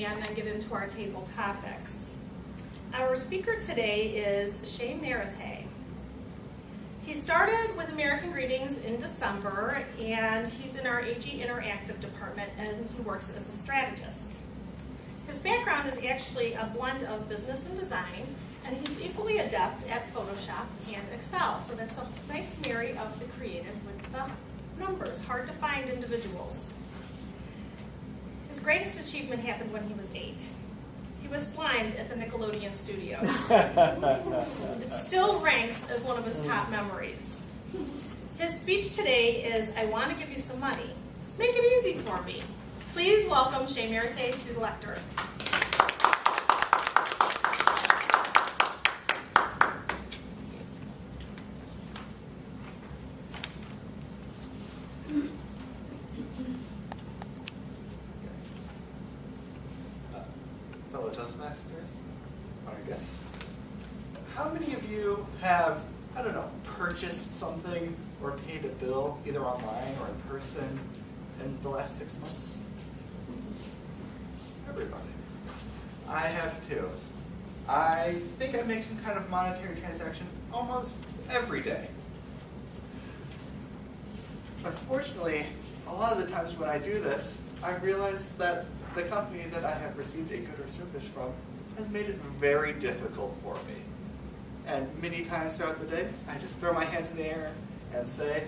and then get into our table topics. Our speaker today is Shay Merritte. He started with American Greetings in December, and he's in our AG Interactive department, and he works as a strategist. His background is actually a blend of business and design, and he's equally adept at Photoshop and Excel. So that's a nice marry of the creative with the numbers, hard to find individuals. His greatest achievement happened when he was 8. He was slimed at the Nickelodeon studios. It still ranks as one of his top memories. His speech today is, I want to give you some money. Make it easy for me. Please welcome Shay Merritte to the lectern. Fellow Toastmasters, our guests, how many of you have, I don't know, purchased something or paid a bill either online or in person in the last 6 months? Everybody. I have too. I think I make some kind of monetary transaction almost every day. Unfortunately, a lot of the times when I do this, I realize that the company that I have received a good or service from has made it very difficult for me. And many times throughout the day, I just throw my hands in the air and say,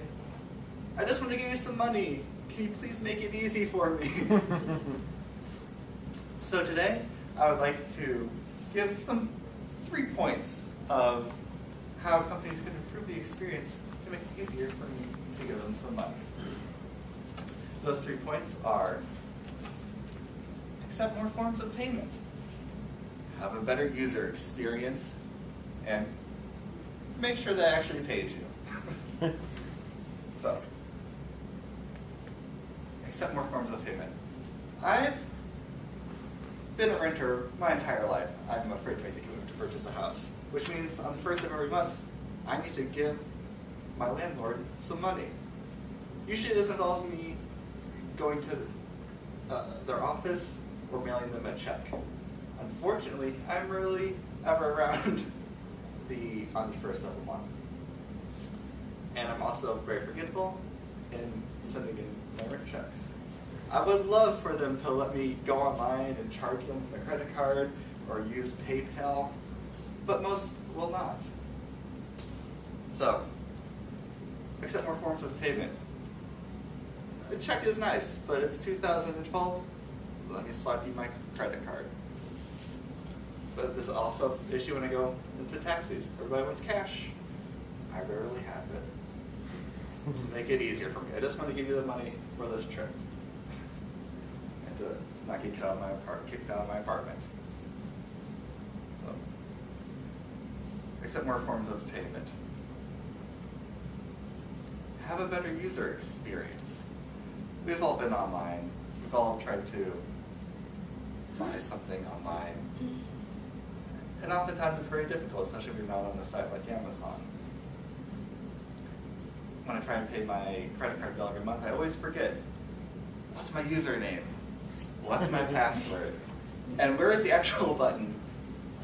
I just want to give you some money. Can you please make it easy for me? So today, I would like to give 3 points of how companies can improve the experience to make it easier for me to give them some money. Those 3 points are: accept more forms of payment, have a better user experience, and make sure that actually pays you. So, accept more forms of payment. I've been a renter my entire life. I'm afraid to make the commitment to purchase a house, which means on the first of every month, I need to give my landlord some money. Usually this involves me going to their office or mailing them a check. Unfortunately, I'm rarely ever around on the first of the month. And I'm also very forgetful in sending in my rent checks. I would love for them to let me go online and charge them with a credit card or use PayPal, but most will not. So, accept more forms of payment. A check is nice, but it's 2012. Let me swipe you my credit card. So this is also an issue when I go into taxis. Everybody wants cash. I rarely have it. So make it easier for me. I just want to give you the money for this trip. And to not get kicked out of my apartment. So, accept more forms of payment. Have a better user experience. We've all been online. We've all tried to buy something online. And oftentimes it's very difficult, especially if you're not on a site like Amazon. When I try and pay my credit card bill every month, I always forget, what's my username? What's my password? And where is the actual button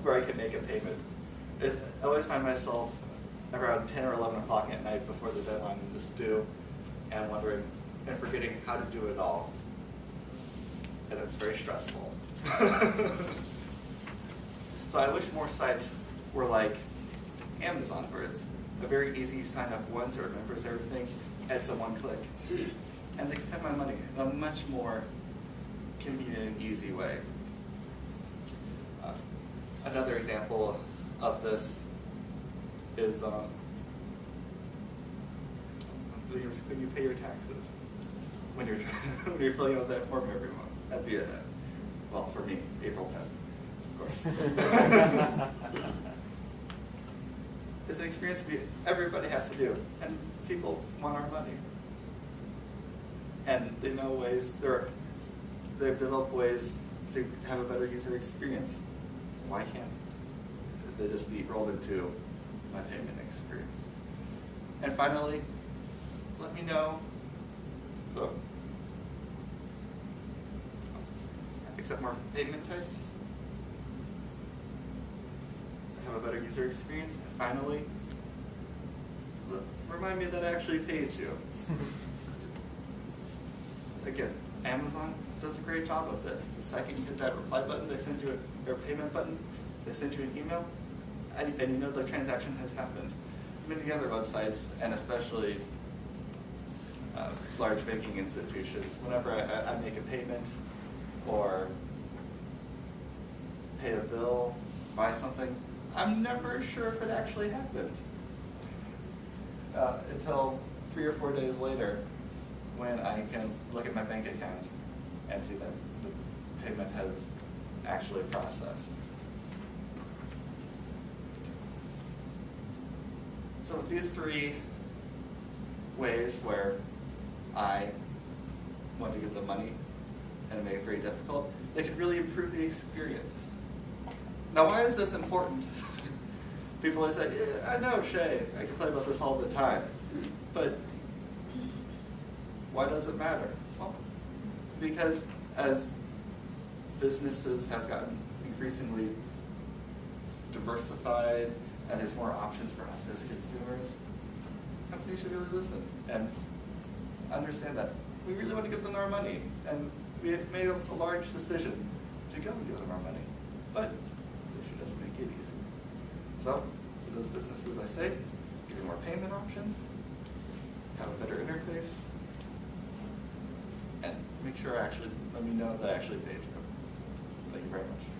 where I can make a payment? I always find myself around 10 or 11 o'clock at night before the deadline is due and wondering and forgetting how to do it all. And it's very stressful. So I wish more sites were like Amazon, where it's a very easy sign up once, it remembers everything, it's a one click. And they can have my money in a much more convenient and easy way. Another example of this is when you pay your taxes, when you're filling out that form every month at the end. Well, for me, April 10th. Of course. It's an experience everybody has to do, and people want our money. And they know ways, they've developed ways to have a better user experience. Why can't they just be rolled into my payment experience? And finally, let me know. So, accept more payment types, have a better user experience, and finally, remind me that I actually paid you. Again, Amazon does a great job of this. The second you hit that reply button, they send you or payment button, they send you an email, and you know the transaction has happened. Many other websites, and especially large banking institutions, whenever I make a payment or pay a bill, buy something, I'm never sure if it actually happened. Until 3 or 4 days later, when I can look at my bank account and see that the payment has actually processed. So these 3 ways where I want to give them money and make it very difficult, they could really improve the experience. Now, why is this important? People always say, yeah, I know, Shay, I complain about this all the time. But why does it matter? Well, because as businesses have gotten increasingly diversified, as there's more options for us as consumers, companies should really listen and understand that we really want to give them our money. And we have made a large decision to go and give them our money. But we should just make it easy. So, to those businesses, I say, give you more payment options, have a better interface, and make sure let me know that I actually paid you. Thank you very much.